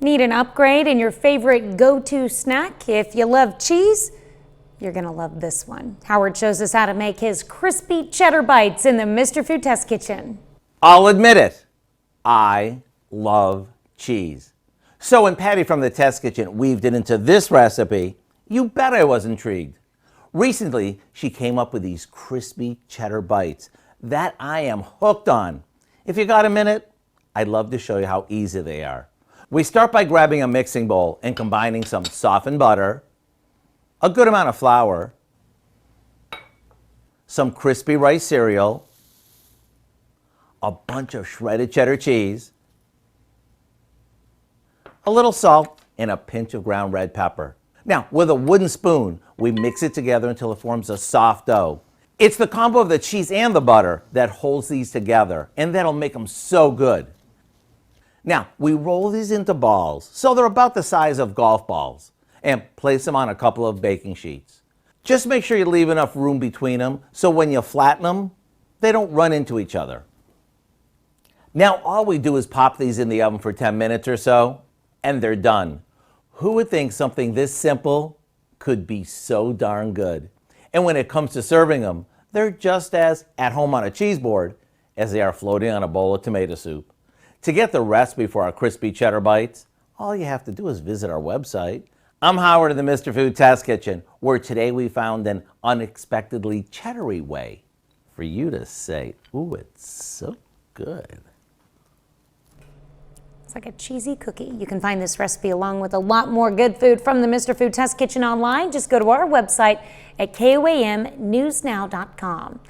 Need an upgrade in your favorite go-to snack? If you love cheese, you're gonna love this one. Howard shows us how to make his crispy cheddar bites in the Mr. Food Test Kitchen. I'll admit it, I love cheese. So when Patty from the Test Kitchen weaved it into this recipe, you bet I was intrigued. Recently, she came up with these crispy cheddar bites that I am hooked on. If you got a minute, I'd love to show you how easy they are. We start by grabbing a mixing bowl and combining some softened butter, a good amount of flour, some crispy rice cereal, a bunch of shredded cheddar cheese, a little salt, and a pinch of ground red pepper. Now, with a wooden spoon, we mix it together until it forms a soft dough. It's the combo of the cheese and the butter that holds these together, and that'll make them so good. Now, we roll these into balls, so they're about the size of golf balls, and place them on a couple of baking sheets. Just make sure you leave enough room between them so when you flatten them, they don't run into each other. Now, all we do is pop these in the oven for 10 minutes or so, and they're done. Who would think something this simple could be so darn good? And when it comes to serving them, they're just as at home on a cheese board as they are floating on a bowl of tomato soup. To get the recipe for our crispy cheddar bites, all you have to do is visit our website. I'm Howard of the Mr. Food Test Kitchen, where today we found an unexpectedly cheddary way for you to say, ooh, it's so good. It's like a cheesy cookie. You can find this recipe along with a lot more good food from the Mr. Food Test Kitchen online. Just go to our website at KOAMnewsnow.com.